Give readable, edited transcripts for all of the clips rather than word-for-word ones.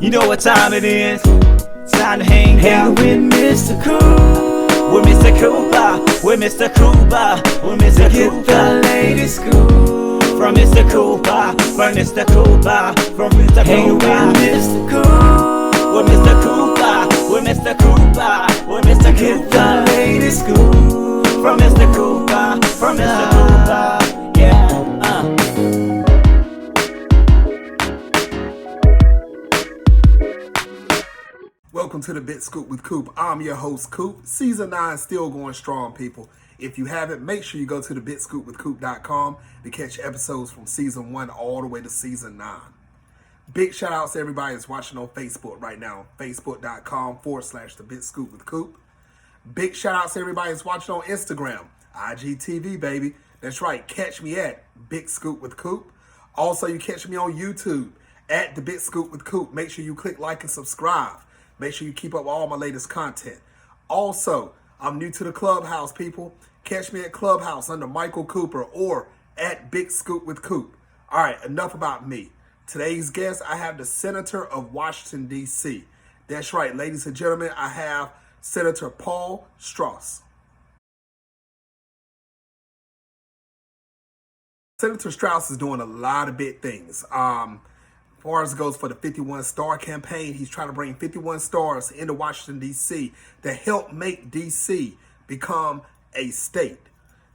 You know what time it is. Time to hang out with Mr. Coop. With Mr. Cooper. With Mr. Cooper. With Mr. Cooper. Get the latest scoop. From Mr. Cooper. From Mr. Cooper. From Mr. Cooper. With Mr. Coop. With Mr. Cooper. With Mr. Cooper. With Mr. Cooper. Get the latest scoop. From Mr. Cooper. From Mr. Cooper. Yeah. Welcome to the Bit Scoop with Coop. I'm your host, Coop. Season 9 still going strong, people. If you haven't, make sure you go to thebitscoopwithcoop.com to catch episodes from Season 1 all the way to Season 9. Big shout outs to everybody that's watching on Facebook right now. Facebook.com/thebitscoopwithcoop. Big shout outs to everybody that's watching on Instagram. IGTV, baby. That's right. Catch me at Big Scoop with Coop. Also, you catch me on YouTube at The Bit Scoop with Coop. Make sure you click like and subscribe. Make sure you keep up with all my latest content. Also, I'm new to the Clubhouse, people. Catch me at Clubhouse under Michael Cooper or at Big Scoop with Coop. All right, enough about me. Today's guest, I have the Senator of Washington, D.C. That's right, ladies and gentlemen, I have Senator Paul Strauss. Senator Strauss is doing a lot of big things. As far as it goes for the 51 Star campaign, he's trying to bring 51 stars into Washington, D.C. to help make D.C. become a state.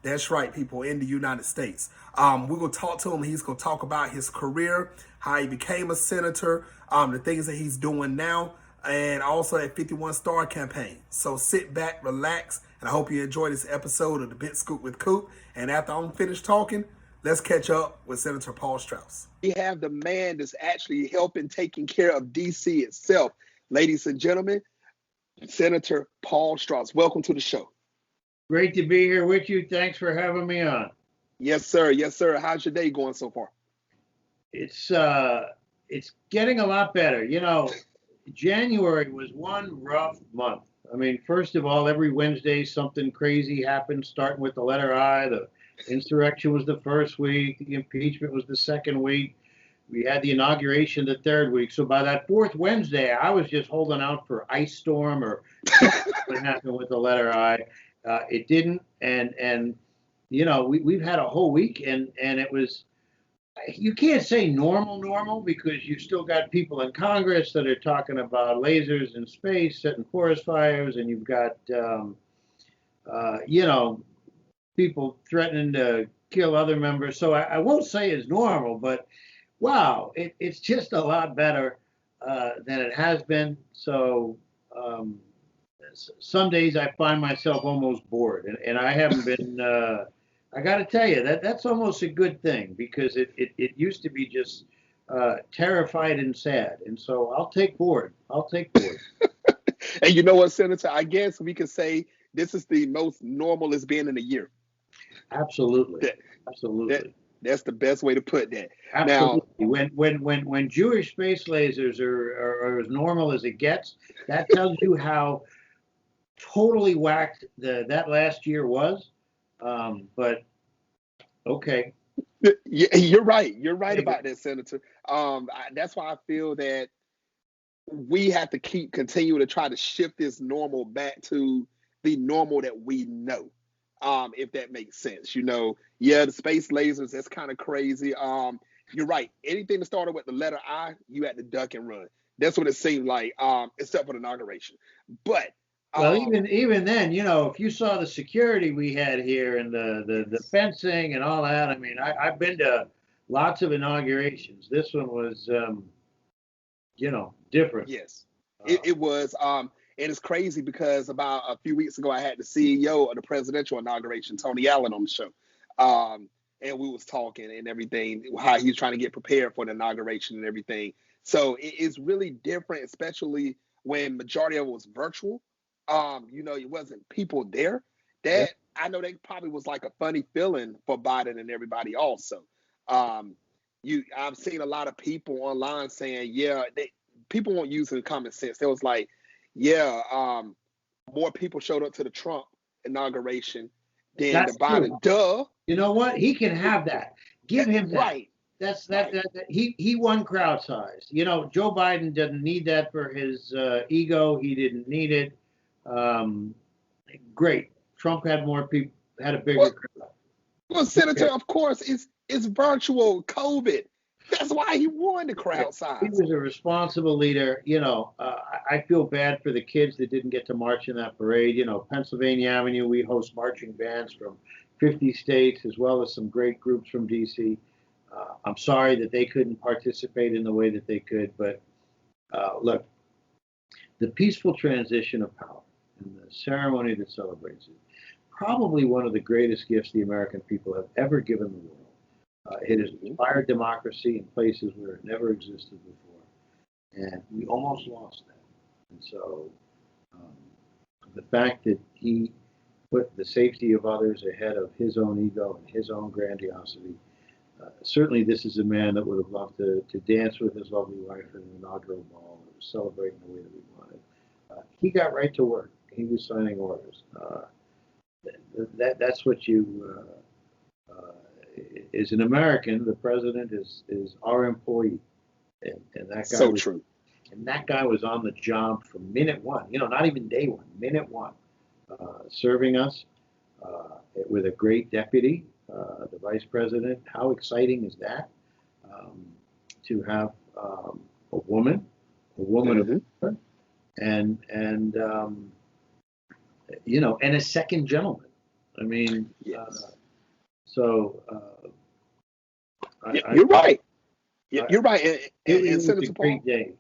That's right, people, in the United States. We're going to talk to him. He's going to talk about his career, how he became a senator, the things that he's doing now, and also that 51 Star campaign. So sit back, relax, and I hope you enjoy this episode of The Bit Scoop with Coop. And after I'm finished talking, let's catch up with Senator Paul Strauss. We have the man that's actually helping taking care of D.C. itself. Ladies and gentlemen, Senator Paul Strauss. Welcome to the show. Great to be here with you. Thanks for having me on. Yes, sir. Yes, sir. How's your day going so far? It's getting a lot better. You know, January was one rough month. I mean, first of all, every Wednesday something crazy happened, starting with the letter I. The insurrection was the first week. The impeachment was the second week. We had the inauguration the third week. So by that fourth Wednesday, I was just holding out for ice storm or something happened with the letter I. It didn't, and you know, we've had a whole week, and it was, you can't say normal because you've still got people in Congress that are talking about lasers in space, setting forest fires, and you've got you know, people threatening to kill other members. So I won't say it's normal, but wow, it's just a lot better than it has been. So some days I find myself almost bored, and I haven't been. I got to tell you that's almost a good thing because it used to be just terrified and sad, and so I'll take bored. And you know what, Senator? I guess we could say this is the most normal it's been in a year. Absolutely. That's the best way to put that. Absolutely. Now, when Jewish space lasers are as normal as it gets, that tells you how totally whacked that last year was. But okay. You're right. You're right about that, Senator. That's why I feel that we have to continue to try to shift this normal back to the normal that we know. If that makes sense. You know, yeah, the space lasers, that's kind of crazy. You're right. Anything that started with the letter I, you had to duck and run. That's what it seemed like, except for the inauguration. But well, even then, you know, if you saw the security we had here and the fencing and all that, I mean, I've been to lots of inaugurations. This one was, you know, different. Yes, it was. And it's crazy because about a few weeks ago, I had the CEO of the presidential inauguration, Tony Allen, on the show. And we was talking and everything, how he was trying to get prepared for the inauguration and everything. So it's really different, especially when majority of it was virtual. You know, it wasn't people there. That I know that probably was like a funny feeling for Biden and everybody also. I've seen a lot of people online saying, yeah, people weren't using common sense. They was like, yeah, more people showed up to the Trump inauguration than the Biden. True. Duh. You know what? He can have that. Give him that. Right. He won crowd size. You know, Joe Biden doesn't need that for his ego. He didn't need it. Great. Trump had more people, had a bigger crowd. Well, Senator, of course, it's virtual COVID. That's why he won the crowd size. He was a responsible leader. You know, I feel bad for the kids that didn't get to march in that parade. You know, Pennsylvania Avenue, we host marching bands from 50 states as well as some great groups from D.C. I'm sorry that they couldn't participate in the way that they could, but look, the peaceful transition of power and the ceremony that celebrates it, probably one of the greatest gifts the American people have ever given the world. It has inspired democracy in places where it never existed before, and we almost lost that. And so the fact that he put the safety of others ahead of his own ego and his own grandiosity, certainly this is a man that would have loved to dance with his lovely wife at an inaugural ball and celebrate in the way that we wanted. He got right to work. He was signing orders. That's what you, as an American, the president is our employee. And that guy so true. And that guy was on the job from minute one, you know, not even day one, minute one, serving us with a great deputy, the vice president. How exciting is that? To have a woman of color, and you know, and a second gentleman. I mean, yes. You're right. You're right. It was a great day.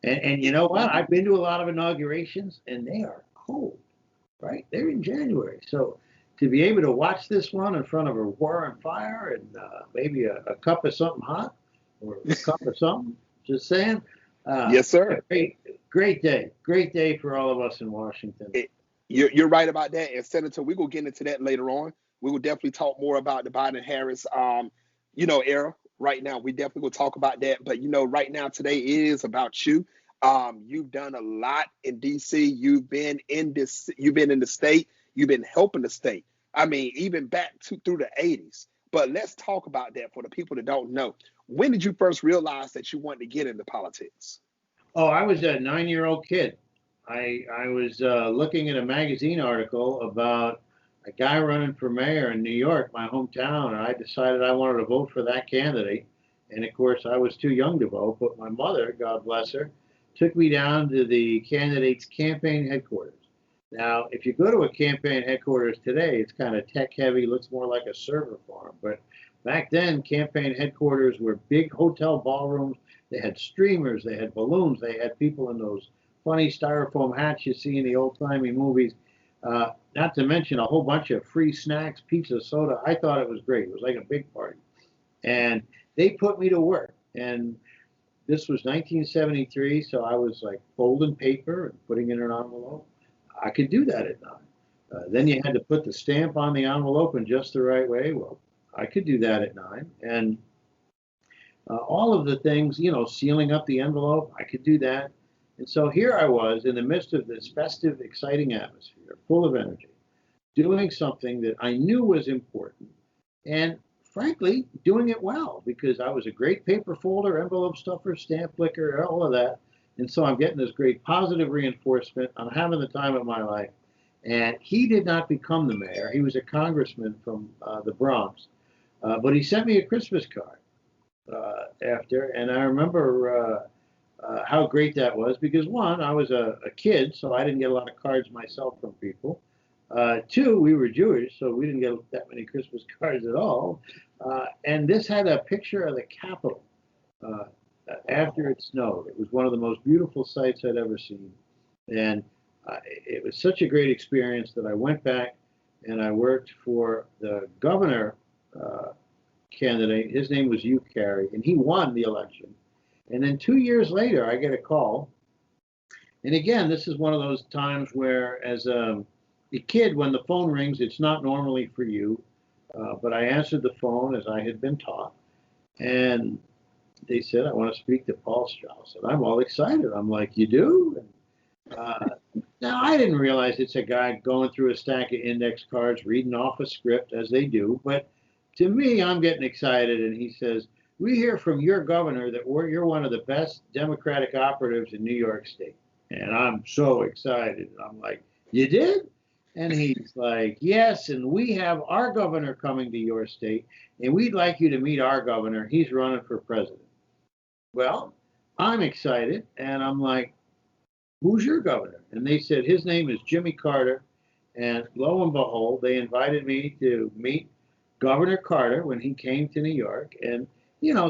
And you know what? I've been to a lot of inaugurations, and they are cold, right? They're in January. So to be able to watch this one in front of a roaring fire and maybe a cup of something hot or a cup of something, just saying. Yes, sir. Great day. Great day for all of us in Washington. You're right about that. And Senator, we will get into that later on. We will definitely talk more about the Biden-Harris, era. Right now, we definitely will talk about that. But, right now, today is about you. You've done a lot in D.C. You've been in the state. You've been helping the state. I mean, even back through the 80s. But let's talk about that for the people that don't know. When did you first realize that you wanted to get into politics? Oh, I was a 9-year-old kid. I was looking at a magazine article about a guy running for mayor in New York, my hometown, and I decided I wanted to vote for that candidate. And of course, I was too young to vote, but my mother, God bless her, took me down to the candidate's campaign headquarters. Now, if you go to a campaign headquarters today, it's kind of tech heavy, looks more like a server farm. But back then, campaign headquarters were big hotel ballrooms. They had streamers, they had balloons, they had people in those funny styrofoam hats you see in the old-timey movies. Not to mention a whole bunch of free snacks, pizza, soda. I thought it was great. It was like a big party. And they put me to work. And this was 1973, so I was like folding paper and putting it in an envelope. I could do that at 9. Then you had to put the stamp on the envelope in just the right way. Well, I could do that at 9. And all of the things, sealing up the envelope, I could do that. And so here I was in the midst of this festive, exciting atmosphere, full of energy, doing something that I knew was important, and frankly, doing it well, because I was a great paper folder, envelope stuffer, stamp flicker, all of that. And so I'm getting this great positive reinforcement. I'm having the time of my life. And he did not become the mayor. He was a congressman from the Bronx. But he sent me a Christmas card after, and I remember how great that was, because 1, I was a kid, so I didn't get a lot of cards myself from people. 2, we were Jewish, so we didn't get that many Christmas cards at all. And this had a picture of the Capitol after it snowed. It was one of the most beautiful sights I'd ever seen. And it was such a great experience that I went back and I worked for the governor candidate. His name was Hugh Carey, and he won the election. And then 2 years later, I get a call. And again, this is one of those times where, as a kid, when the phone rings, it's not normally for you. But I answered the phone as I had been taught. And they said, I want to speak to Paul Strauss. And I'm all excited. I'm like, you do? And, now, I didn't realize it's a guy going through a stack of index cards, reading off a script, as they do. But to me, I'm getting excited. And he says, we hear from your governor that you're one of the best Democratic operatives in New York State. And I'm so excited. I'm like, you did? And he's like, yes, and we have our governor coming to your state, and we'd like you to meet our governor. He's running for president. Well, I'm excited, and I'm like, who's your governor? And they said, his name is Jimmy Carter. And lo and behold, they invited me to meet Governor Carter when he came to New York. And,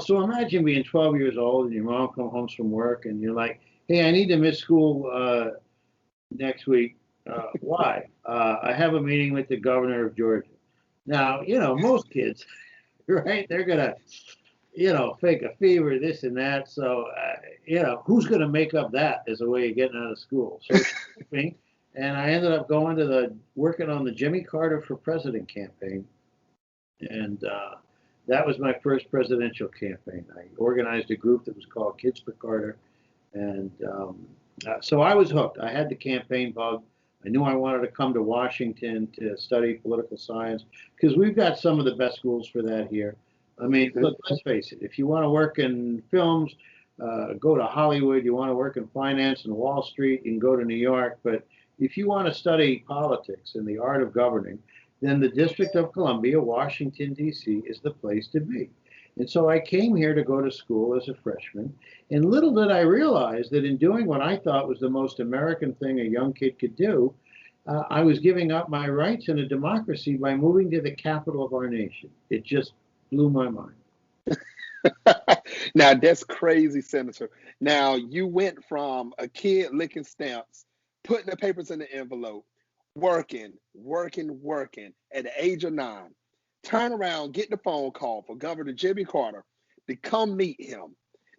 so imagine being 12 years old and your mom comes home from work and you're like, hey, I need to miss school next week. Why? I have a meeting with the governor of Georgia. Now, most kids, right, they're going to, fake a fever, this and that. So, who's going to make up that as a way of getting out of school? So me, and I ended up working on the Jimmy Carter for President campaign. And that was my first presidential campaign. I organized a group that was called Kids for Carter. And so I was hooked. I had the campaign bug. I knew I wanted to come to Washington to study political science because we've got some of the best schools for that here. I mean, look, let's face it. If you want to work in films, go to Hollywood. You want to work in finance and Wall Street, you can go to New York. But if you want to study politics and the art of governing, then the District of Columbia, Washington, D.C. is the place to be. And so I came here to go to school as a freshman. And little did I realize that in doing what I thought was the most American thing a young kid could do, I was giving up my rights in a democracy by moving to the capital of our nation. It just blew my mind. Now, that's crazy, Senator. Now, you went from a kid licking stamps, putting the papers in the envelope, working at the age of 9. Turn around, get the phone call for Governor Jimmy Carter to come meet him.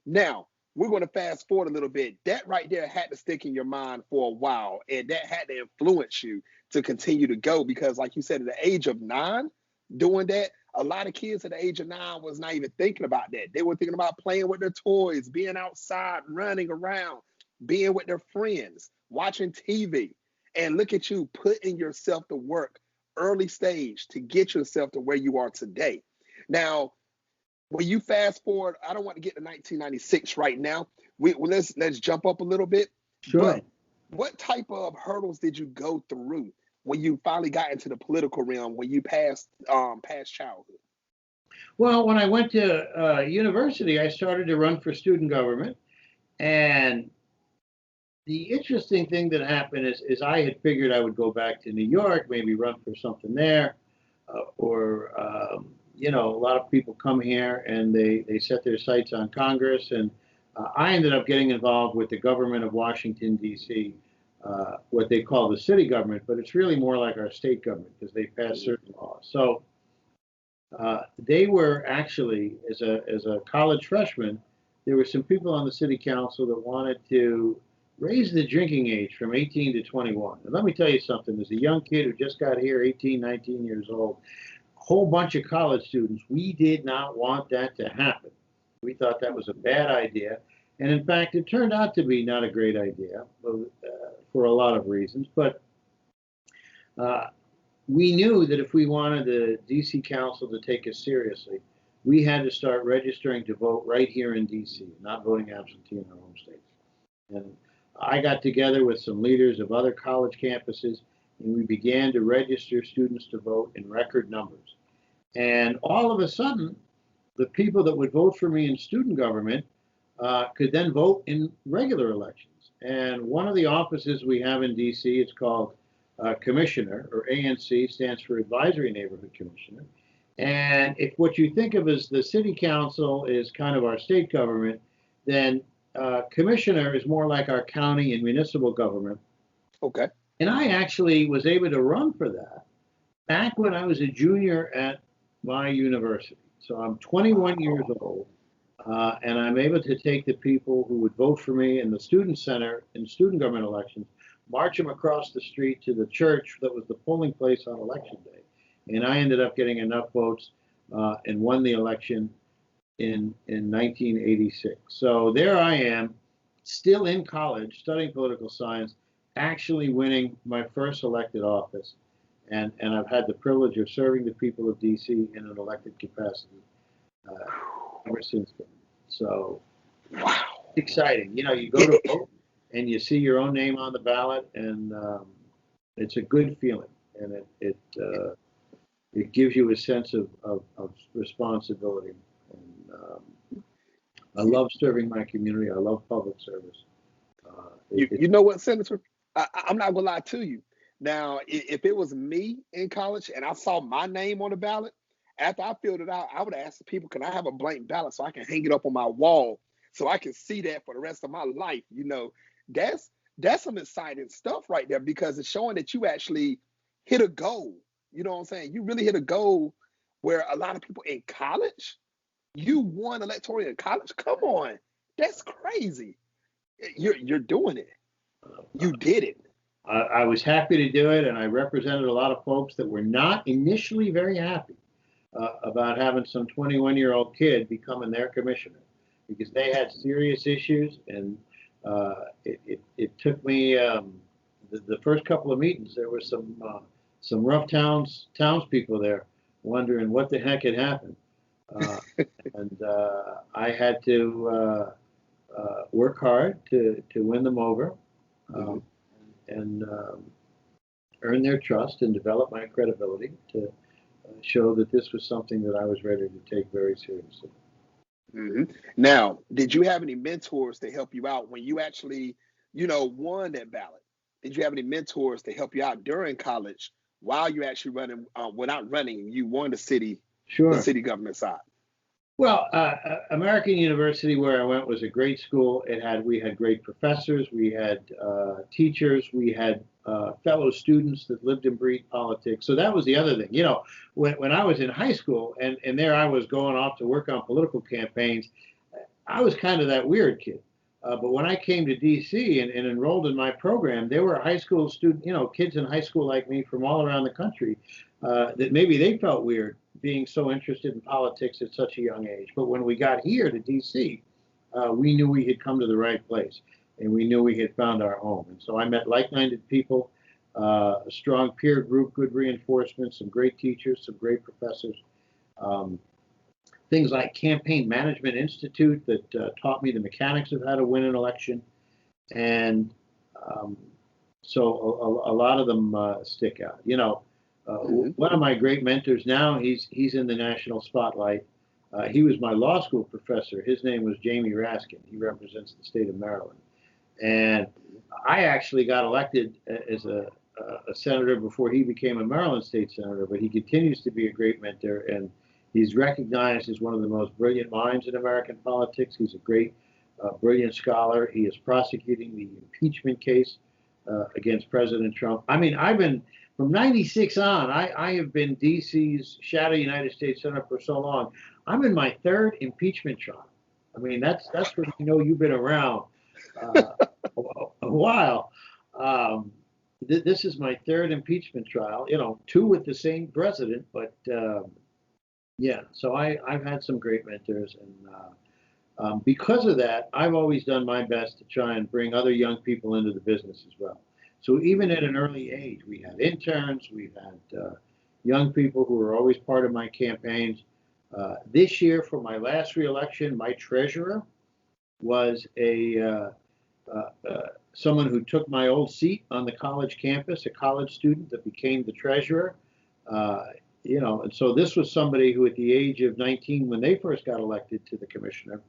Now, we're going to fast forward a little bit. That right there had to stick in your mind for a while, and that had to influence you to continue to go because, like you said, at the age of 9, doing that, a lot of kids at the age of 9 was not even thinking about that. They were thinking about playing with their toys, being outside, running around, being with their friends, watching TV. And look at you putting yourself to work early stage to get yourself to where you are today. Now, when you fast forward, I don't want to get to 1996 right now. Let's jump up a little bit. Sure. But what type of hurdles did you go through when you finally got into the political realm, when you passed childhood? Well, when I went to university, I started to run for student government. And the interesting thing that happened is I had figured I would go back to New York, maybe run for something there, a lot of people come here and they set their sights on Congress. And I ended up getting involved with the government of Washington, D.C., what they call the city government, but it's really more like our state government because they pass certain laws. So they were actually, as a college freshman, there were some people on the city council that wanted to raise the drinking age from 18 to 21. And let me tell you something, as a young kid who just got here, 18, 19 years old, a whole bunch of college students, we did not want that to happen. We thought that was a bad idea. And in fact, it turned out to be not a great idea for a lot of reasons. But we knew that if we wanted the DC Council to take us seriously, we had to start registering to vote right here in DC, not voting absentee in our home states. And I got together with some leaders of other college campuses, and we began to register students to vote in record numbers. And all of a sudden, the people that would vote for me in student government could then vote in regular elections. And one of the offices we have in DC, it's called Commissioner, or ANC, stands for Advisory Neighborhood Commissioner. And if what you think of as the city council is kind of our state government, then Commissioner is more like our county and municipal government. Okay. And I actually was able to run for that back when I was a junior at my university. So I'm 21 years old, and I'm able to take the people who would vote for me in the student center in student government elections, march them across the street to the church that was the polling place on election day. And I ended up getting enough votes and won the election in 1986. So there I am, still in college, studying political science, actually winning my first elected office. And I've had the privilege of serving the people of DC in an elected capacity ever since then. So Wow. it's exciting. You know, you go to vote and you see your own name on the ballot, and it's a good feeling, and it gives you a sense of responsibility. And I love serving my community. I love public service. You know what, Senator? I'm not gonna lie to you. Now, if it was me in college and I saw my name on the ballot, after I filled it out, I would ask the people, "Can I have a blank ballot so I can hang it up on my wall so I can see that for the rest of my life?" You know, that's some exciting stuff right there because it's showing that you actually hit a goal. You know what I'm saying? You really hit a goal where a lot of people in college, you won electoral in college. Come on, that's crazy. You're doing it. You did it. I was happy to do it, and I represented a lot of folks that were not initially very happy about having some 21-year-old kid becoming their commissioner because they had serious issues, and it took me the first couple of meetings. There were some rough townspeople there wondering what the heck had happened, and I had to work hard to win them over. And earn their trust and develop my credibility to show that this was something that I was ready to take very seriously. Now, did you have any mentors to help you out when you actually, won that ballot? Did you have any mentors to help you out during college while you actually running, without running, you won the city government side? Well, American University, where I went, was a great school. We had great professors, we had teachers, we had fellow students that lived and breathed politics. So that was the other thing. You know, when I was in high school and there I was going off to work on political campaigns, I was kind of that weird kid. But when I came to D.C. and enrolled in my program, there were high school kids in high school like me from all around the country that maybe they felt weird being so interested in politics at such a young age. But when we got here to D.C., we knew we had come to the right place, and we knew we had found our home. And so I met like-minded people, a strong peer group, good reinforcement, some great teachers, some great professors. Things like Campaign Management Institute that taught me the mechanics of how to win an election. And so a lot of them stick out. One of my great mentors now, he's in the national spotlight. He was my law school professor. His name was Jamie Raskin. He represents the state of Maryland. And I actually got elected as a senator before he became a Maryland state senator, but he continues to be a great mentor, and he's recognized as one of the most brilliant minds in American politics. He's a great, brilliant scholar. He is prosecuting the impeachment case against President Trump. I mean, I've been, from 96 on, I have been D.C.'s shadow United States Senator for so long. I'm in my third impeachment trial. I mean, that's when you've been around a while. This is my third impeachment trial, two with the same president, but yeah, so I've had some great mentors, and because of that, I've always done my best to try and bring other young people into the business as well. So even at an early age, we had interns, we've had young people who were always part of my campaigns. This year, for my last reelection, my treasurer was someone who took my old seat on the college campus, a college student that became the treasurer. And so this was somebody who at the age of 19, when they first got elected to the commissioner,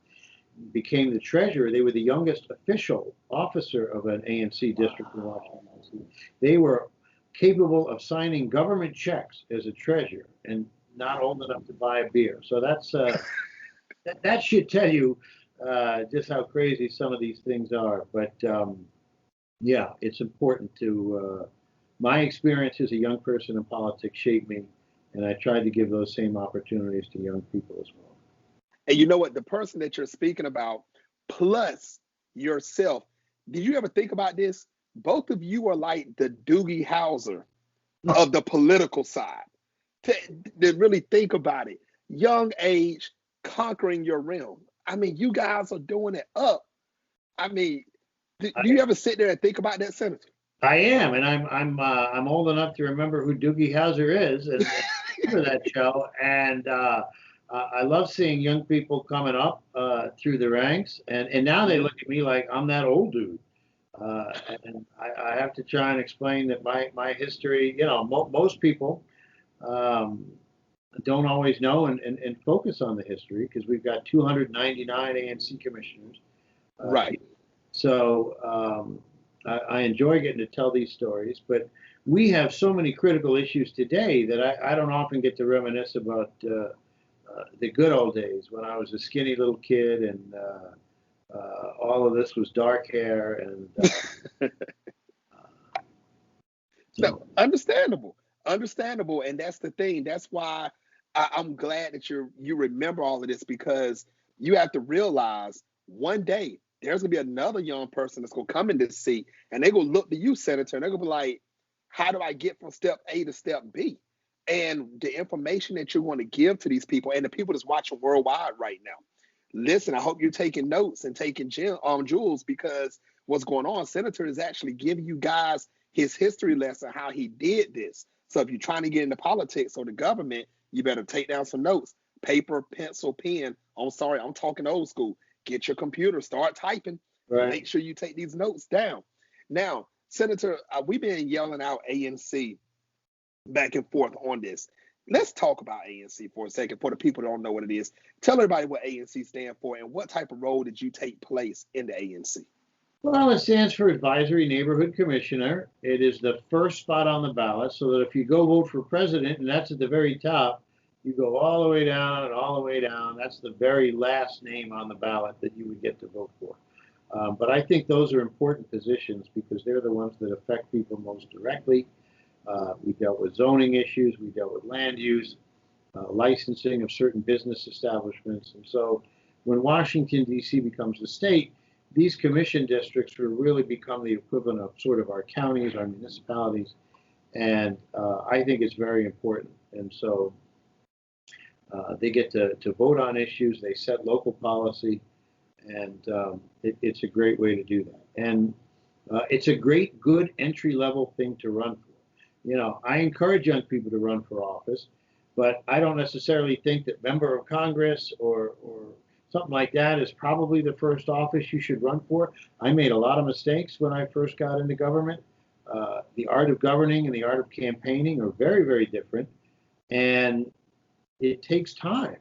became the treasurer. They were the youngest official officer of an ANC district in Washington, D.C. They were capable of signing government checks as a treasurer and not old enough to buy a beer. So that's that should tell you just how crazy some of these things are. But yeah, it's important to, my experience as a young person in politics shaped me, and I tried to give those same opportunities to young people as well. And you know what? The person that you're speaking about, plus yourself, did you ever think about this? Both of you are like the Doogie Howser of the political side. To really think about it. Young age, conquering your realm. I mean, you guys are doing it up. I mean, do you ever sit there and think about that, Senator? I am, and I'm old enough to remember who Doogie Howser is, and remember that show. And I love seeing young people coming up through the ranks, and now they look at me like I'm that old dude. And I have to try and explain that my history, most people don't always know and focus on the history because we've got 299 ANC commissioners. Right. So I enjoy getting to tell these stories, but we have so many critical issues today that I don't often get to reminisce about the good old days when I was a skinny little kid and all of this was dark hair and No, understandable, understandable, and that's the thing. That's why I'm glad that you remember all of this, because you have to realize one day there's gonna be another young person that's gonna come in this seat, and they're gonna look to you, Senator, and they're gonna be like, "How do I get from step A to step B?" And the information that you're going to give to these people and the people that's watching worldwide right now. Listen, I hope you're taking notes and taking jewels, because what's going on, Senator is actually giving you guys his history lesson, how he did this. So if you're trying to get into politics or the government, you better take down some notes. Paper, pencil, pen. I'm sorry, I'm talking old school. Get your computer, start typing. Right. Make sure you take these notes down. Now, Senator, we've been yelling out ANC back and forth on this. Let's talk about ANC for a second for the people that don't know what it is. Tell everybody what ANC stands for and what type of role did you take place in the ANC? Well, it stands for Advisory Neighborhood Commissioner. It is the first spot on the ballot, so that if you go vote for president, and that's at the very top, you go all the way down and all the way down. That's the very last name on the ballot that you would get to vote for. But I think those are important positions because they're the ones that affect people most directly. We dealt with zoning issues, we dealt with land use, licensing of certain business establishments. And so when Washington, D.C. becomes a state, these commission districts will really become the equivalent of sort of our counties, our municipalities. And I think it's very important. And so they get to vote on issues, they set local policy, and it's a great way to do that. And it's a great, good entry-level thing to run for. I encourage young people to run for office, but I don't necessarily think that member of Congress or something like that is probably the first office you should run for. I made a lot of mistakes when I first got into government. The art of governing and the art of campaigning are very, very different, and it takes time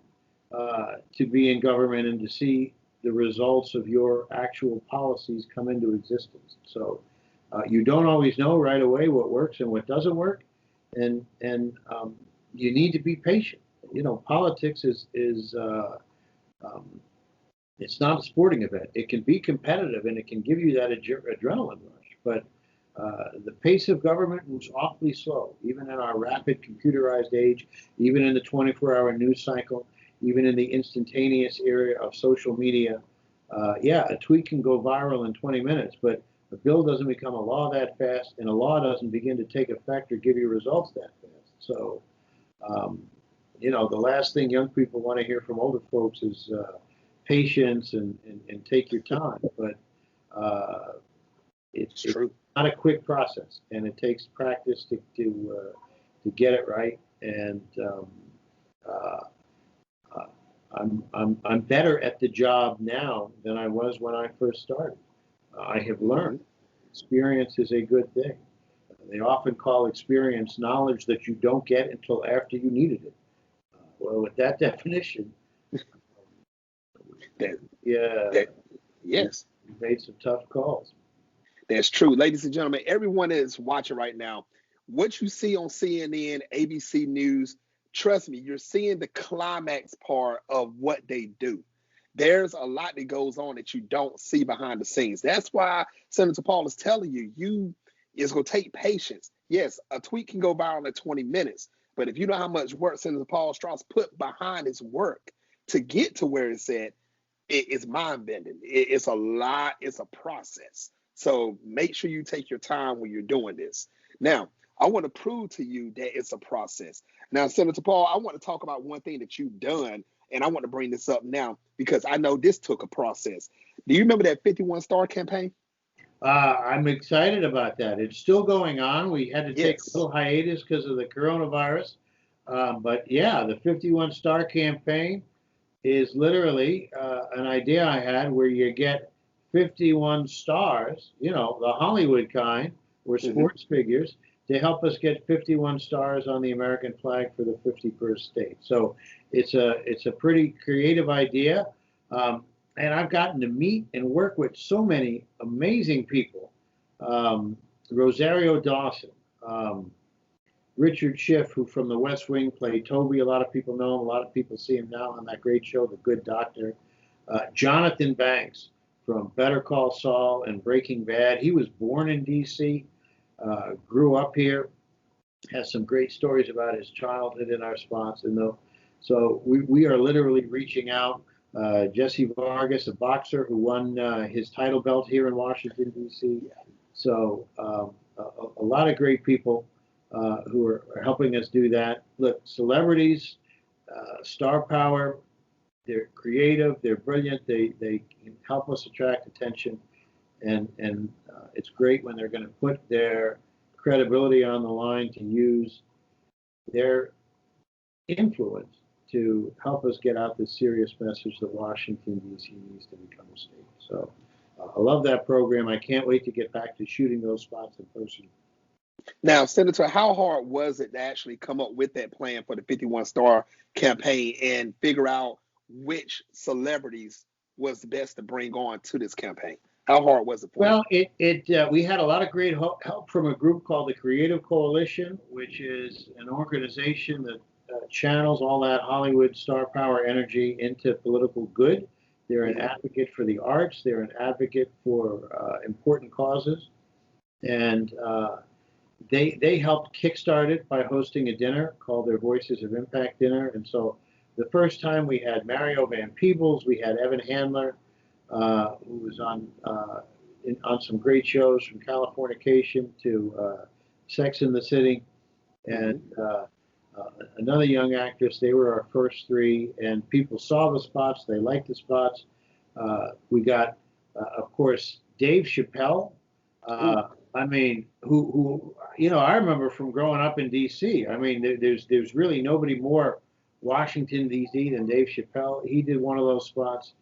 to be in government and to see the results of your actual policies come into existence. So you don't always know right away what works and what doesn't work, and you need to be patient. Politics is it's not a sporting event. It can be competitive and it can give you that adrenaline rush, but the pace of government moves awfully slow, even in our rapid computerized age, even in the 24-hour news cycle, even in the instantaneous era of social media. A tweet can go viral in 20 minutes, but a bill doesn't become a law that fast, and a law doesn't begin to take effect or give you results that fast. So, the last thing young people want to hear from older folks is patience and take your time. But it's true. Not a quick process, and it takes practice to get it right. And I'm better at the job now than I was when I first started. I have learned experience is a good thing. They often call experience knowledge that you don't get until after you needed it. Well, with that definition, yes, we made some tough calls. That's true. Ladies and gentlemen, everyone that is watching right now, what you see on CNN, ABC News, trust me, you're seeing the climax part of what they do. There's a lot that goes on that you don't see behind the scenes. That's why Senator Paul is telling you, it's going to take patience. Yes, a tweet can go viral in 20 minutes, but if you know how much work Senator Paul Strauss put behind his work to get to where it's at, it's mind-bending. It's a lot. It's a process. So make sure you take your time when you're doing this. Now, I want to prove to you that it's a process. Now, Senator Paul, I want to talk about one thing that you've done, and I want to bring this up now because I know this took a process. Do you remember that 51 Star campaign? I'm excited about that. It's still going on. We had to take a little hiatus because of the coronavirus. But yeah, the 51 Star campaign is literally an idea I had where you get 51 stars, you know, the Hollywood kind, or Mhm. sports figures, to help us get 51 stars on the American flag for the 51st state. So it's a pretty creative idea, and I've gotten to meet and work with so many amazing people. Um, Rosario Dawson. Richard Schiff, who from the West Wing played Toby. A lot of people know him. A lot of people see him now on that great show, The Good Doctor. Jonathan Banks from Better Call Saul and Breaking Bad. He was born in D.C., grew up here, has some great stories about his childhood in our spots. So we are literally reaching out. Jesse Vargas, a boxer who won his title belt here in Washington, D.C. So a lot of great people who are helping us do that. Look, celebrities, star power, they're creative, they're brilliant, they can help us attract attention, and it's great when they're going to put their credibility on the line to use their influence to help us get out this serious message that Washington, D.C. needs to become a state. So I love that program. I can't wait to get back to shooting those spots in person. Now, Senator, how hard was it to actually come up with that plan for the 51 Star campaign and figure out which celebrities was the best to bring on to this campaign? How hard was it for you? Well, we had a lot of great help from a group called the Creative Coalition, which is an organization that channels all that Hollywood star power energy into political good. They're an advocate for the arts. They're an advocate for important causes, and they helped kickstart it by hosting a dinner called their Voices of Impact dinner. And so the first time we had Mario Van Peebles, we had Evan Handler, who was on some great shows from Californication to Sex in the City, and another young actress. They were our first three, and people saw the spots. They liked the spots. We got, of course, Dave Chappelle. I mean, who I remember from growing up in D.C. I mean, there's really nobody more Washington D.C. than Dave Chappelle. He did one of those spots.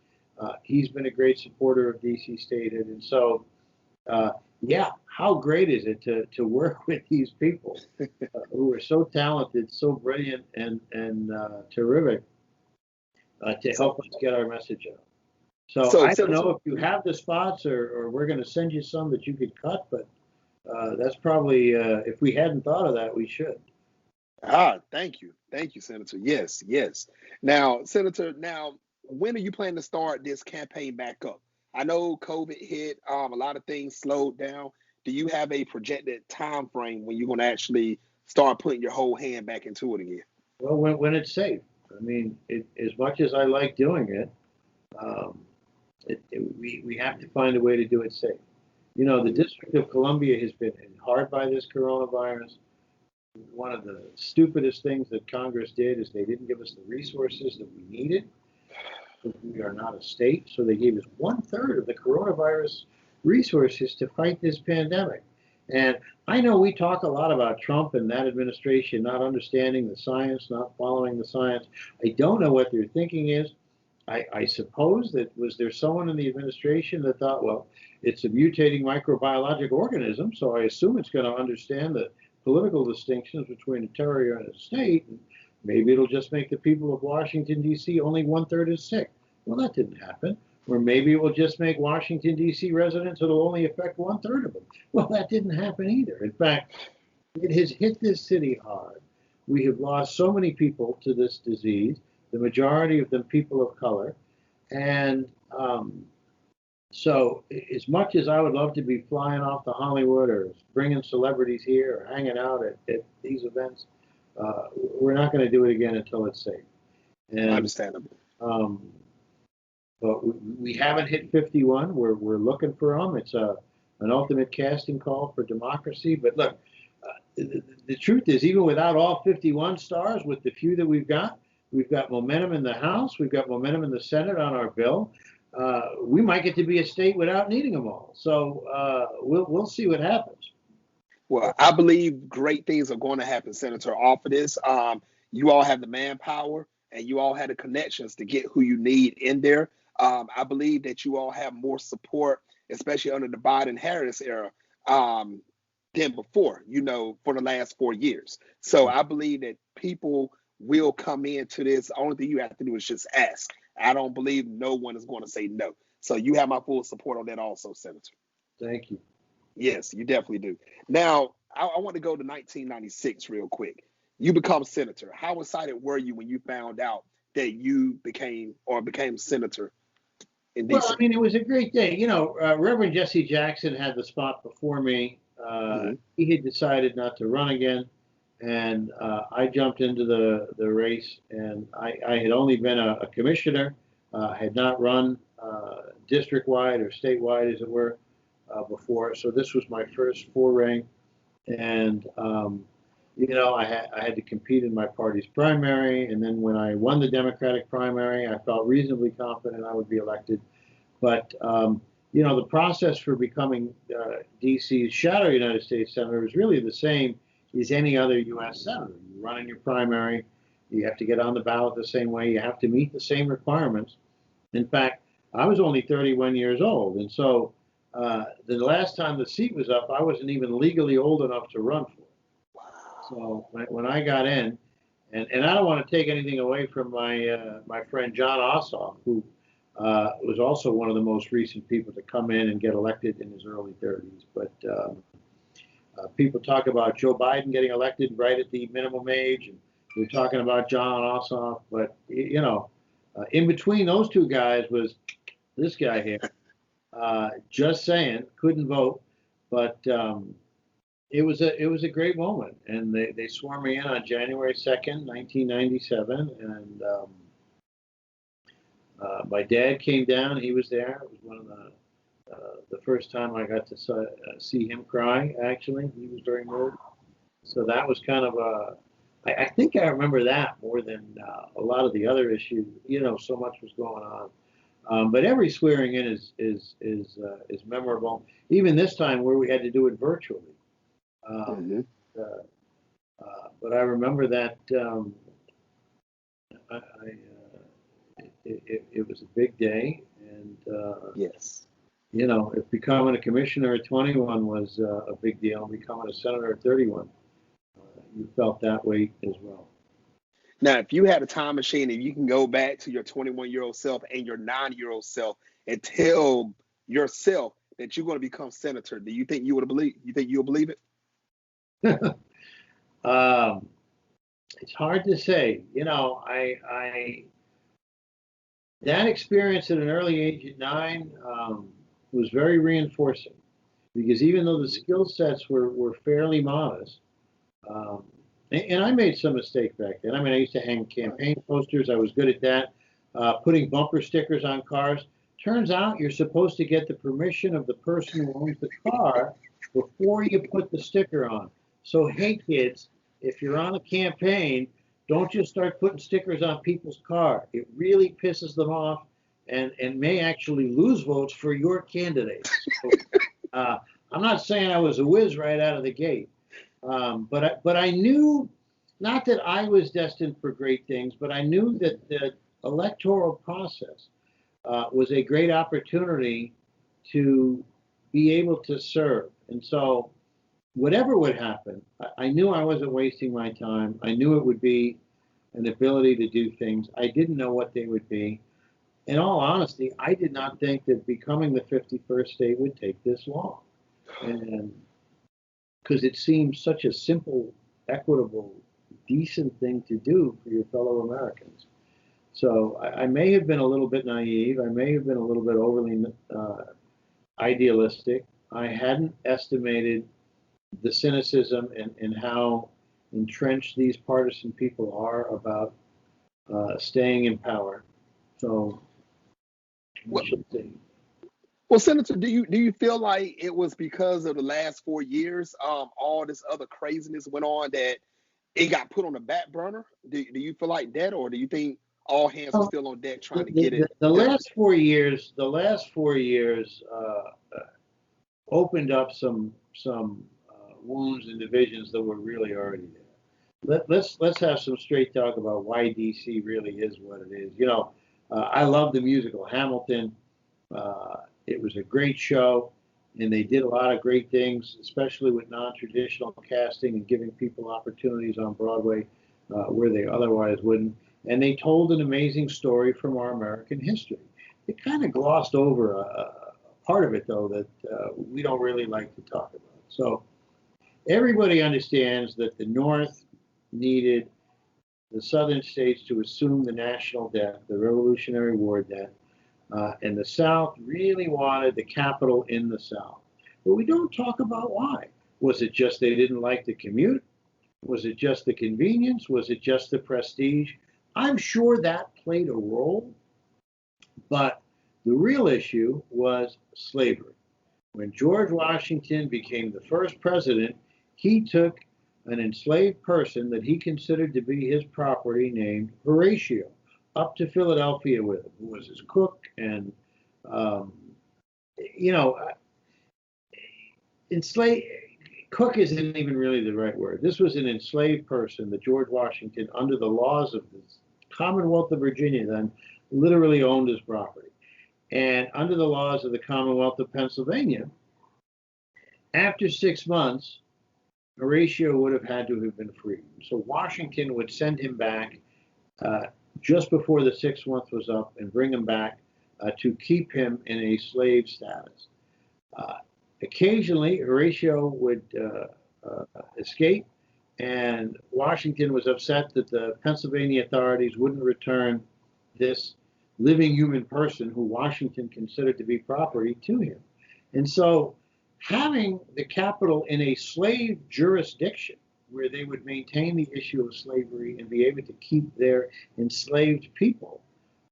He's been a great supporter of D.C. Statehood, and so yeah, how great is it to work with these people who are so talented, so brilliant, and terrific to help us get our message out. So I don't know if you have the spots, or we're going to send you some that you could cut, but that's probably, if we hadn't thought of that, we should. Thank you, Senator. Yes. Now, Senator, when are you planning to start this campaign back up? I know COVID hit, a lot of things slowed down. Do you have a projected time frame when you're going to actually start putting your whole hand back into it again? Well, when it's safe. I mean, as much as I like doing it, we have to find a way to do it safe. You know, the District of Columbia has been hit hard by this coronavirus. One of the stupidest things that Congress did is they didn't give us the resources that we needed. We are not a state, so they gave us 1/3 of the coronavirus resources to fight this pandemic. And I know we talk a lot about Trump and that administration not understanding the science, not following the science. I don't know what their thinking is. I suppose that was there someone in the administration that thought, well, it's a mutating microbiologic organism, so I assume it's going to understand the political distinctions between a territory and a state, and maybe it'll just make the people of Washington, D.C. only 1/3 as sick. Well, that didn't happen. Or maybe it will just make Washington, D.C. residents, it'll only affect 1/3 of them. Well, that didn't happen either. In fact, it has hit this city hard. We have lost so many people to this disease, the majority of them people of color. And so as much as I would love to be flying off to Hollywood or bringing celebrities here or hanging out at these events, we're not going to do it again until it's safe. And, Understandable. But we haven't hit 51. We're looking for them. It's an ultimate casting call for democracy. But look, the truth is, even without all 51 stars, with the few that we've got momentum in the House. We've got momentum in the Senate on our bill. We might get to be a state without needing them all. So we'll see what happens. Well, I believe great things are going to happen, Senator, off of this. You all have the manpower and you all have the connections to get who you need in there. I believe that you all have more support, especially under the Biden-Harris era, than before, for the last 4 years. So I believe that people will come into this. The only thing you have to do is just ask. I don't believe no one is going to say no. So you have my full support on that also, Senator. Thank you. Yes, you definitely do. Now, I want to go to 1996 real quick. You become senator. How excited were you when you found out that you became senator in Well, DC? I mean, it was a great day. Reverend Jesse Jackson had the spot before me. He had decided not to run again, and I jumped into the race. And I had only been a commissioner, had not run district-wide or statewide, as it were, before. So this was my first foray, and I had to compete in my party's primary, and then when I won the Democratic primary, I felt reasonably confident I would be elected. But the process for becoming DC's shadow United States senator is really the same as any other U.S. senator. You run in your primary, you have to get on the ballot the same way, you have to meet the same requirements. In fact, I was only 31 years old, and so the last time the seat was up, I wasn't even legally old enough to run for it. So when I got in, and I don't want to take anything away from my friend John Ossoff, who was also one of the most recent people to come in and get elected in his early 30s. But people talk about Joe Biden getting elected right at the minimum age, and they're talking about John Ossoff. But in between those two guys was this guy here. Just saying, couldn't vote, but it was a great moment, and they swore me in on January 2nd, 1997, and my dad came down. He was there. It was one of the first time I got to see him cry. Actually, he was very moved. So that was kind of I think I remember that more than a lot of the other issues. So much was going on. But every swearing in is memorable. Even this time where we had to do it virtually. But I remember that it was a big day, and yes, if becoming a commissioner at 21 was a big deal, becoming a senator at 31, you felt that weight as well. Now, if you had a time machine and you can go back to your 21-year-old self and your 9-year-old self and tell yourself that you're going to become senator, do you think you would believe? You think you'll believe it? It's hard to say. That experience at an early age at 9 was very reinforcing, because even though the skill sets were fairly modest, and I made some mistakes back then. I mean, I used to hang campaign posters. I was good at that. Putting bumper stickers on cars. Turns out you're supposed to get the permission of the person who owns the car before you put the sticker on. So, hey, kids, if you're on a campaign, don't just start putting stickers on people's car. It really pisses them off and may actually lose votes for your candidate. So, I'm not saying I was a whiz right out of the gate. But I knew, not that I was destined for great things, but I knew that the electoral process was a great opportunity to be able to serve. And so whatever would happen, I knew I wasn't wasting my time. I knew it would be an ability to do things. I didn't know what they would be. In all honesty, I did not think that becoming the 51st state would take this long. And because it seems such a simple, equitable, decent thing to do for your fellow Americans. So I may have been a little bit naive. I may have been a little bit overly idealistic. I hadn't estimated the cynicism and how entrenched these partisan people are about staying in power. So we should see. Well, Senator, do you feel like it was because of the last 4 years, all this other craziness went on, that it got put on the back burner? Do you feel like that, or do you think all hands were still on deck trying to get it? The last 4 years, opened up some wounds and divisions that were really already there. let's have some straight talk about why DC really is what it is. I love the musical Hamilton. It was a great show, and they did a lot of great things, especially with non-traditional casting and giving people opportunities on Broadway where they otherwise wouldn't. And they told an amazing story from our American history. They kind of glossed over a part of it, though, that we don't really like to talk about. So everybody understands that the North needed the southern states to assume the national debt, the Revolutionary War debt, and the South really wanted the capital in the South. But we don't talk about why. Was it just they didn't like the commute? Was it just the convenience? Was it just the prestige? I'm sure that played a role, but the real issue was slavery. When George Washington became the first president, he took an enslaved person that he considered to be his property named Horatio up to Philadelphia with him, who was his cook. And, enslaved, cook isn't even really the right word. This was an enslaved person that George Washington, under the laws of the Commonwealth of Virginia, then literally owned his property. And under the laws of the Commonwealth of Pennsylvania, after 6 months, Horatio would have had to have been freed. So Washington would send him back just before the 6th month was up and bring him back to keep him in a slave status. Occasionally, Horatio would escape, and Washington was upset that the Pennsylvania authorities wouldn't return this living human person who Washington considered to be property to him. And so having the capital in a slave jurisdiction where they would maintain the issue of slavery and be able to keep their enslaved people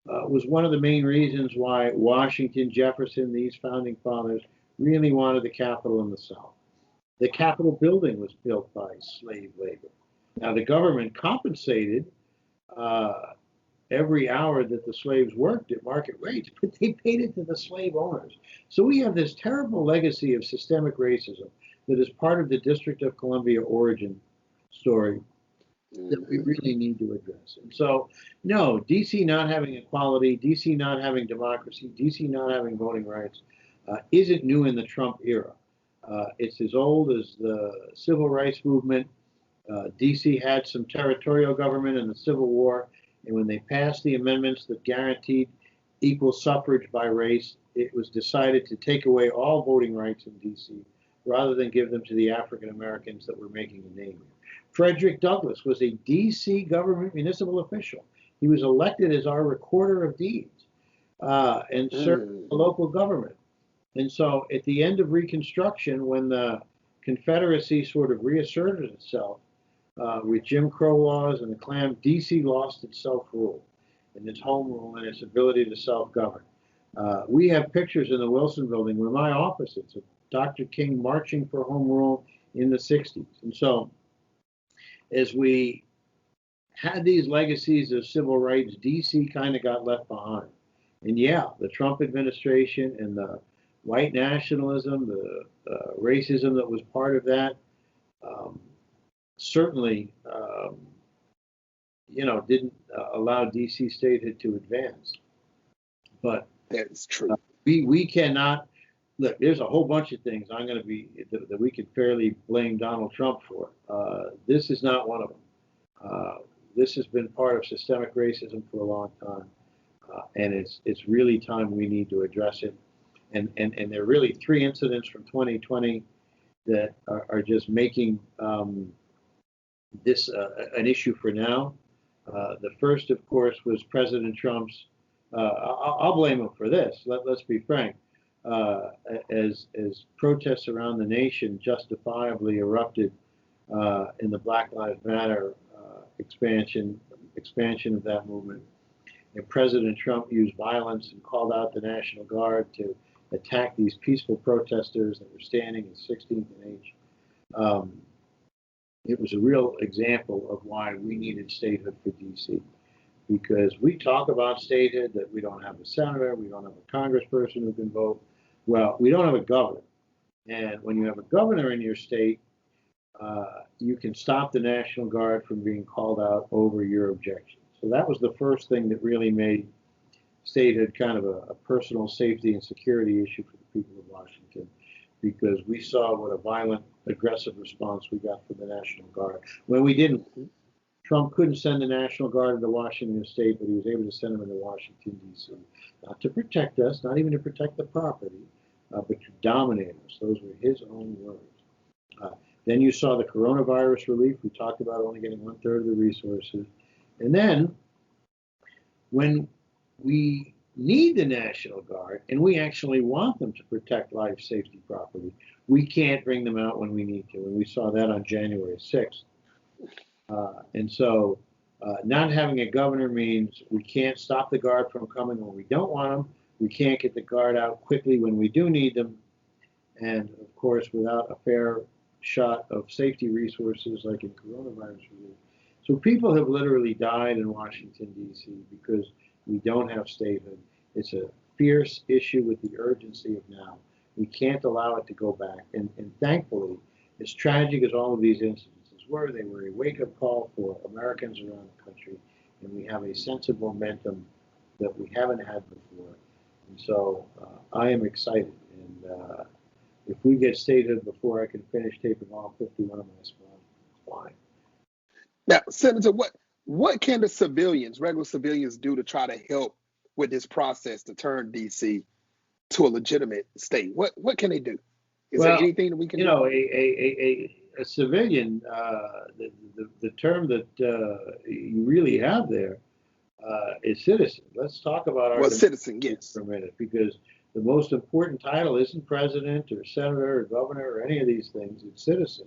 was one of the main reasons why Washington, Jefferson, these founding fathers really wanted the capital in the South. The Capitol building was built by slave labor. Now, the government compensated every hour that the slaves worked at market rates, but they paid it to the slave owners. So we have this terrible legacy of systemic racism that is part of the District of Columbia origin story that we really need to address. And so, no, DC not having equality, DC not having democracy, DC not having voting rights isn't new in the Trump era. It's as old as the civil rights movement. DC had some territorial government in the Civil War, and when they passed the amendments that guaranteed equal suffrage by race, it was decided to take away all voting rights in DC rather than give them to the African Americans that were making a name here. Frederick Douglass was a DC government municipal official. He was elected as our recorder of deeds and served the local government. And so at the end of Reconstruction, when the Confederacy sort of reasserted itself with Jim Crow laws and the Klan, DC lost its self-rule and its home rule and its ability to self-govern. We have pictures in the Wilson Building where my office is of Dr. King marching for home rule in the 60s. And so as we had these legacies of civil rights, DC kind of got left behind. And yeah, the Trump administration and the white nationalism, the racism that was part of that, certainly, didn't allow DC statehood to advance. But that's true. We cannot look. There's a whole bunch of things I'm going to be that we could fairly blame Donald Trump for. This is not one of them. This has been part of systemic racism for a long time, and it's really time we need to address it. And there are really 3 incidents from 2020 that are just making this an issue for now. The first, of course, was President Trump's. I'll blame him for this. Let's be frank. As protests around the nation justifiably erupted in the Black Lives Matter expansion of that movement, and President Trump used violence and called out the National Guard to attack these peaceful protesters that were standing at 16th and H. It was a real example of why we needed statehood for DC, because we talk about statehood, that we don't have a senator, we don't have a congressperson who can vote. Well, we don't have a governor. And when you have a governor in your state, you can stop the National Guard from being called out over your objections. So that was the first thing that really made statehood kind of a personal safety and security issue for the people of Washington, because we saw what a violent, aggressive response we got from the National Guard. When we didn't, Trump couldn't send the National Guard into Washington State, but he was able to send them into Washington, D.C., not to protect us, not even to protect the property, but to dominate us. Those were his own words. Then you saw the coronavirus relief. We talked about only getting 1/3 of the resources. And then when we need the National Guard and we actually want them to protect life, safety, property, we can't bring them out when we need to. And we saw that on January 6th. And so not having a governor means we can't stop the Guard from coming when we don't want them. We can't get the Guard out quickly when we do need them. And of course, without a fair shot of safety resources like in coronavirus relief. So people have literally died in Washington, D.C. because we don't have statehood. It's a fierce issue with the urgency of now. We can't allow it to go back. And thankfully, as tragic as all of these incidents were, they were a wake-up call for Americans around the country. And we have a sense of momentum that we haven't had before. And so I am excited. And if we get statehood before I can finish taping all 51 of my spots, it's fine. Now, Senator, what can the civilians, regular civilians, do to try to help with this process to turn D.C. to a legitimate state? What can they do? Is there anything that we can do? You know, a civilian, the term that you really have there is citizen. Let's talk about our citizen, yes, for a minute, because the most important title isn't president or senator or governor or any of these things. It's citizen.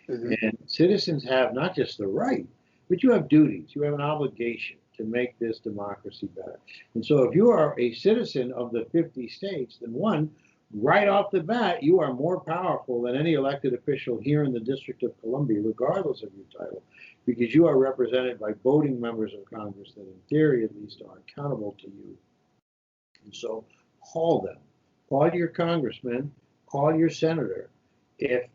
Mm-hmm. And citizens have not just the right, but you have duties. You have an obligation to make this democracy better. And so if you are a citizen of the 50 states, then one, right off the bat, you are more powerful than any elected official here in the District of Columbia, regardless of your title, because you are represented by voting members of Congress that in theory at least are accountable to you. And so call them. Call your congressman. Call your senator. If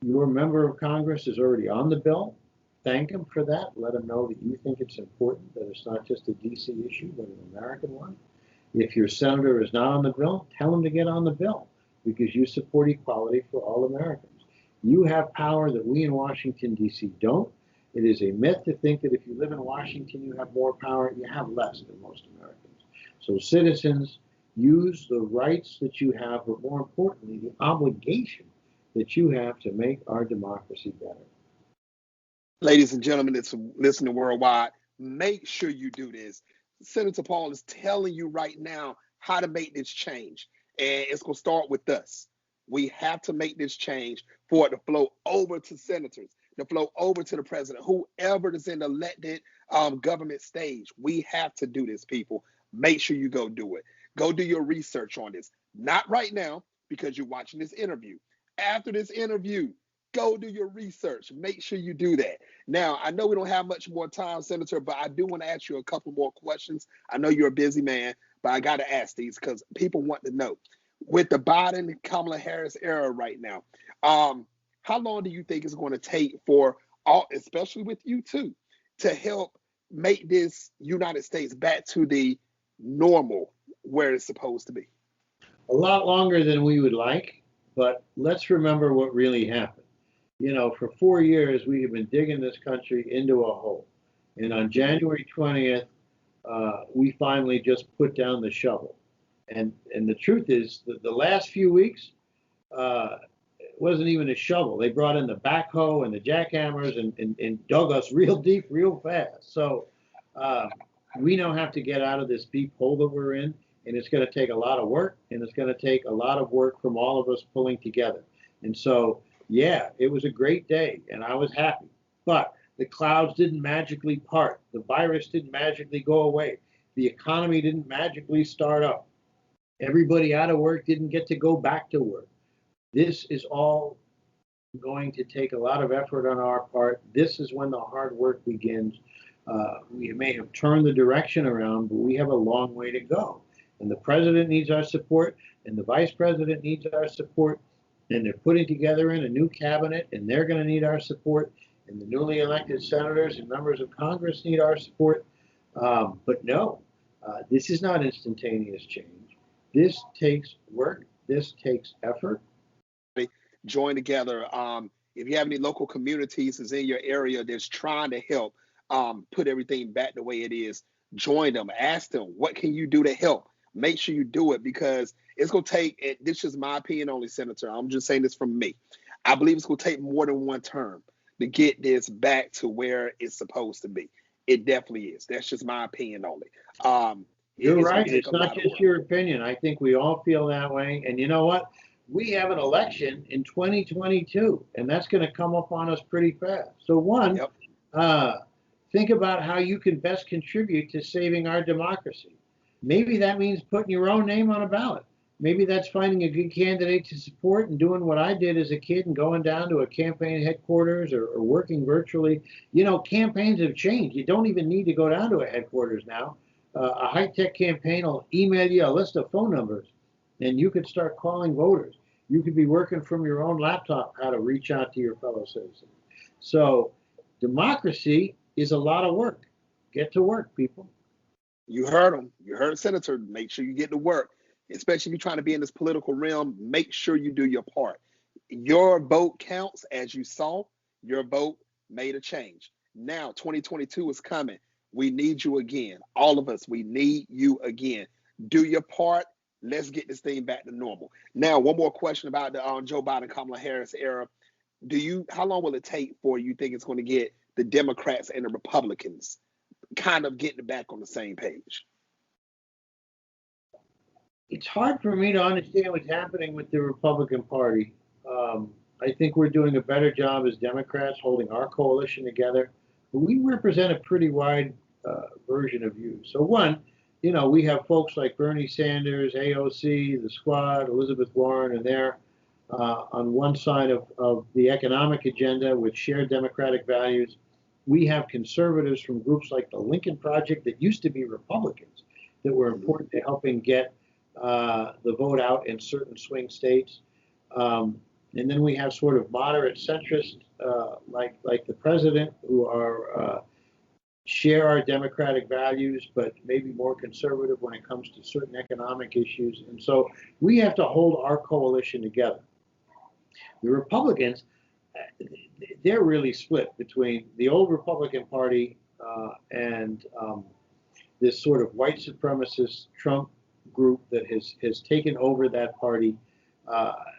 your member of Congress is already on the bill, thank him for that. Let him know that you think it's important, that it's not just a D.C. issue, but an American one. If your senator is not on the bill, tell him to get on the bill, because you support equality for all Americans. You have power that we in Washington, D.C. don't. It is a myth to think that if you live in Washington, you have more power. You have less than most Americans. So citizens, use the rights that you have, but more importantly, the obligation that you have to make our democracy better. Ladies and gentlemen, that's listening worldwide, make sure you do this. Senator Paul is telling you right now how to make this change. And it's going to start with us. We have to make this change for it to flow over to senators, to flow over to the president, whoever is in the elected government stage. We have to do this, people. Make sure you go do it. Go do your research on this. Not right now, because you're watching this interview. After this interview, go do your research. Make sure you do that. Now, I know we don't have much more time, Senator, but I do want to ask you a couple more questions. I know you're a busy man, but I got to ask these because people want to know. With the Biden-Kamala Harris era right now, how long do you think it's going to take for all, especially with you too, to help make this United States back to the normal where it's supposed to be? A lot longer than we would like, but let's remember what really happened. You know, for 4 years, we have been digging this country into a hole. And on January 20th, we finally just put down the shovel. And the truth is that the last few weeks, it wasn't even a shovel. They brought in the backhoe and the jackhammers and dug us real deep, real fast. So we now have to get out of this deep hole that we're in. And it's going to take a lot of work, and it's going to take a lot of work from all of us pulling together. And so, yeah, it was a great day, and I was happy. But the clouds didn't magically part. The virus didn't magically go away. The economy didn't magically start up. Everybody out of work didn't get to go back to work. This is all going to take a lot of effort on our part. This is when the hard work begins. We may have turned the direction around, but we have a long way to go. And the president needs our support, and the vice president needs our support, and they're putting together in a new cabinet, and they're going to need our support, and the newly elected senators and members of Congress need our support. But no, this is not instantaneous change. This takes work. This takes effort. Join together. If you have any local communities that's in your area that's trying to help put everything back the way it is, join them. Ask them, what can you do to help? Make sure you do it, because it's going to take, this is my opinion only, Senator. I'm just saying this from me. I believe it's going to take more than one term to get this back to where it's supposed to be. It definitely is. That's just my opinion only. You're right. It's not just your opinion. I think we all feel that way. And you know what? We have an election in 2022, and that's going to come up on us pretty fast. So one, think about how you can best contribute to saving our democracy. Maybe that means putting your own name on a ballot. Maybe that's finding a good candidate to support and doing what I did as a kid and going down to a campaign headquarters or working virtually. You know, campaigns have changed. You don't even need to go down to a headquarters now. A high-tech campaign will email you a list of phone numbers, and you could start calling voters. You could be working from your own laptop how to reach out to your fellow citizens. So democracy is a lot of work. Get to work, people. You heard him. You heard Senator. Make sure you get to work, especially if you're trying to be in this political realm. Make sure you do your part. Your vote counts. As you saw, your vote made a change. Now 2022 is coming. We need you again. All of us, we need you again. Do your part. Let's get this thing back to normal. Now, one more question about the Joe Biden, Kamala Harris era. How long will it take for you think it's going to get the Democrats and the Republicans kind of getting back on the same page? It's hard for me to understand what's happening with the Republican Party. I think we're doing a better job as Democrats holding our coalition together. But we represent a pretty wide version of views. So one, you know, we have folks like Bernie Sanders, AOC, the Squad, Elizabeth Warren, and they're on one side of the economic agenda with shared democratic values. We have conservatives from groups like the Lincoln Project that used to be Republicans that were important to helping get the vote out in certain swing states. And then we have sort of moderate centrists like the president who are share our democratic values, but maybe more conservative when it comes to certain economic issues. And so we have to hold our coalition together. The Republicans, they're really split between the old Republican Party and this sort of white supremacist Trump group that has taken over that party.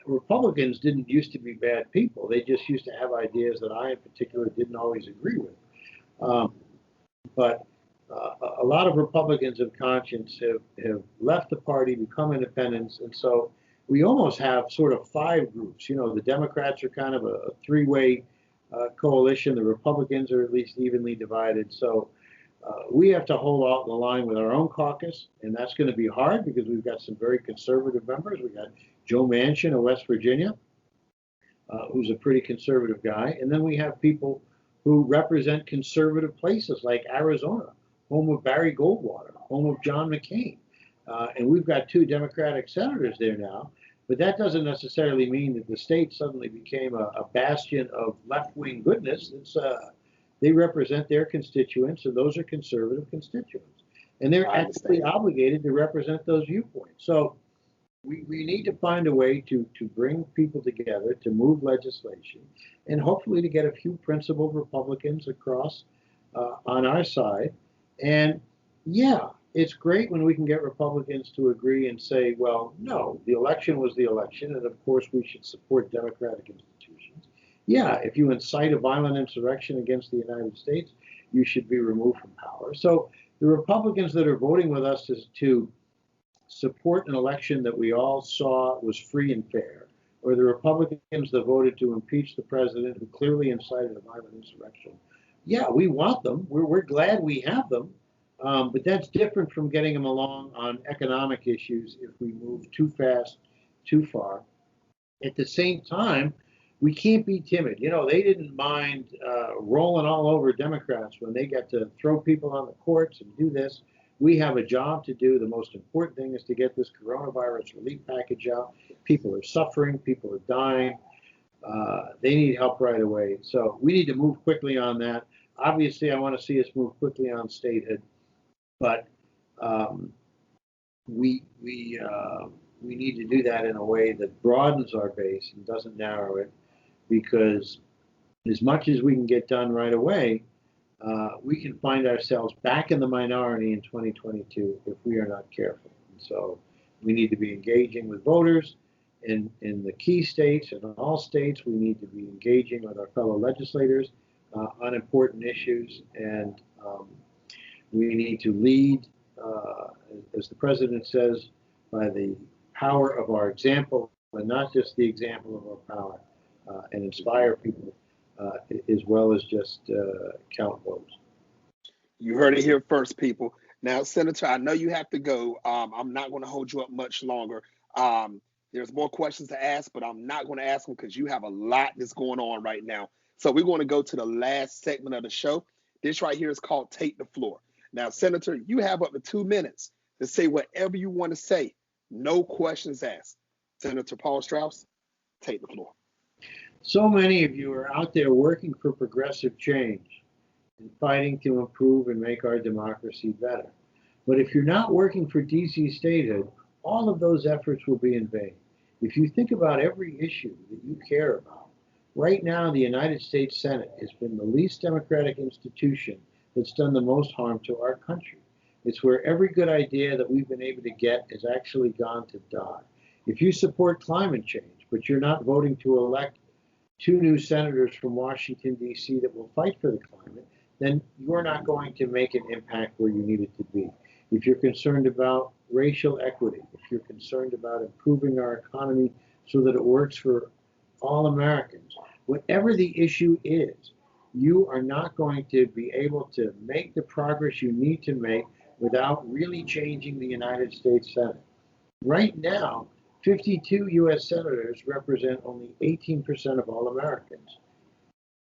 Republicans didn't used to be bad people. They just used to have ideas that I in particular didn't always agree with. But a lot of Republicans of conscience have left the party, become independents, and so we almost have sort of five groups. You know, the Democrats are kind of a three-way coalition. The Republicans are at least evenly divided. So we have to hold out the line with our own caucus, and that's going to be hard because we've got some very conservative members. We've got Joe Manchin of West Virginia, who's a pretty conservative guy, and then we have people who represent conservative places like Arizona, home of Barry Goldwater, home of John McCain. And we've got two Democratic senators there now, but that doesn't necessarily mean that the state suddenly became a bastion of left-wing goodness. They represent their constituents, and those are conservative constituents. And they're actually obligated to represent those viewpoints. So we need to find a way to bring people together, to move legislation, and hopefully to get a few principled Republicans across on our side. And yeah, it's great when we can get Republicans to agree and say, well, no, the election was the election, and of course we should support democratic institutions. Yeah, if you incite a violent insurrection against the United States, you should be removed from power. So the Republicans that are voting with us to support an election that we all saw was free and fair, or the Republicans that voted to impeach the president who clearly incited a violent insurrection. Yeah, we want them. We're glad we have them. But that's different from getting them along on economic issues if we move too fast, too far. At the same time, we can't be timid. You know, they didn't mind rolling all over Democrats when they got to throw people on the courts and do this. We have a job to do. The most important thing is to get this coronavirus relief package out. People are suffering. People are dying. They need help right away. So we need to move quickly on that. Obviously, I want to see us move quickly on statehood, but we need to do that in a way that broadens our base and doesn't narrow it, because as much as we can get done right away, we can find ourselves back in the minority in 2022 if we are not careful. And so we need to be engaging with voters in the key states and all states. We need to be engaging with our fellow legislators on important issues, and we need to lead, as the president says, by the power of our example, and not just the example of our power, and inspire people as well as just count votes. You heard it here first, people. Now, Senator, I know you have to go. I'm not going to hold you up much longer. There's more questions to ask, but I'm not going to ask them because you have a lot that's going on right now. So we're going to go to the last segment of the show. This right here is called Take the Floor. Now, Senator, you have up to 2 minutes to say whatever you want to say. No questions asked. Senator Paul Strauss, take the floor. So many of you are out there working for progressive change and fighting to improve and make our democracy better. But if you're not working for DC statehood, all of those efforts will be in vain. If you think about every issue that you care about, right now the United States Senate has been the least democratic institution that's done the most harm to our country. It's where every good idea that we've been able to get has actually gone to die. If you support climate change, but you're not voting to elect 2 new senators from Washington, D.C. that will fight for the climate, then you're not going to make an impact where you need it to be. If you're concerned about racial equity, if you're concerned about improving our economy so that it works for all Americans, whatever the issue is, you are not going to be able to make the progress you need to make without really changing the United States Senate. Right now, 52 U.S. senators represent only 18% of all Americans.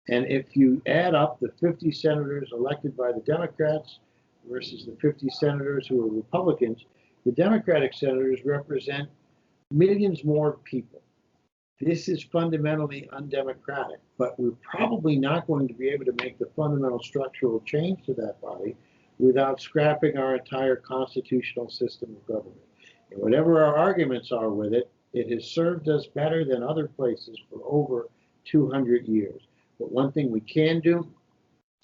And if you add up the 50 senators elected by the Democrats versus the 50 senators who are Republicans, the Democratic senators represent millions more people. This is fundamentally undemocratic, but we're probably not going to be able to make the fundamental structural change to that body without scrapping our entire constitutional system of government. And whatever our arguments are with it, it has served us better than other places for over 200 years. But one thing we can do,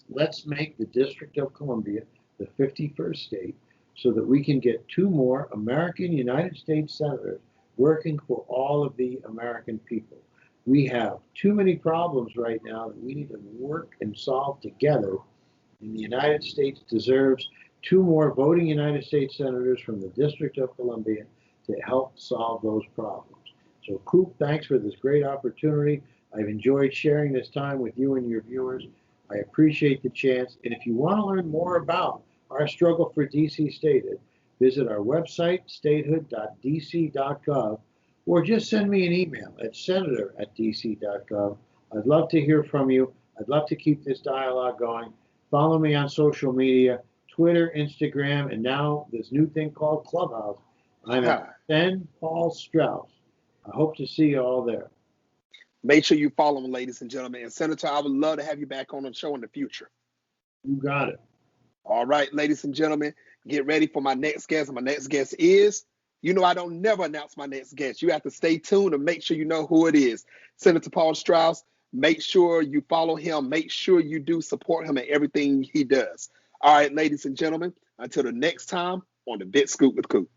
let's make the District of Columbia the 51st state so that we can get 2 more American United States senators working for all of the American people. We have too many problems right now that we need to work and solve together. And the United States deserves 2 more voting United States senators from the District of Columbia to help solve those problems. So, Coop, thanks for this great opportunity. I've enjoyed sharing this time with you and your viewers. I appreciate the chance. And if you want to learn more about our struggle for DC statehood, visit our website, statehood.dc.gov, or just send me an email at senator@dc.gov. I'd love to hear from you. I'd love to keep this dialogue going. Follow me on social media, Twitter, Instagram, and now this new thing called Clubhouse. I'm at Senator Paul Strauss. I hope to see you all there. Make sure you follow him, ladies and gentlemen. And Senator, I would love to have you back on the show in the future. You got it. All right, ladies and gentlemen, get ready for my next guest. My next guest is, I don't never announce my next guest. You have to stay tuned and make sure you know who it is. Senator Paul Strauss, make sure you follow him. Make sure you do support him in everything he does. All right, ladies and gentlemen, until the next time on the Big Scoop with Coop.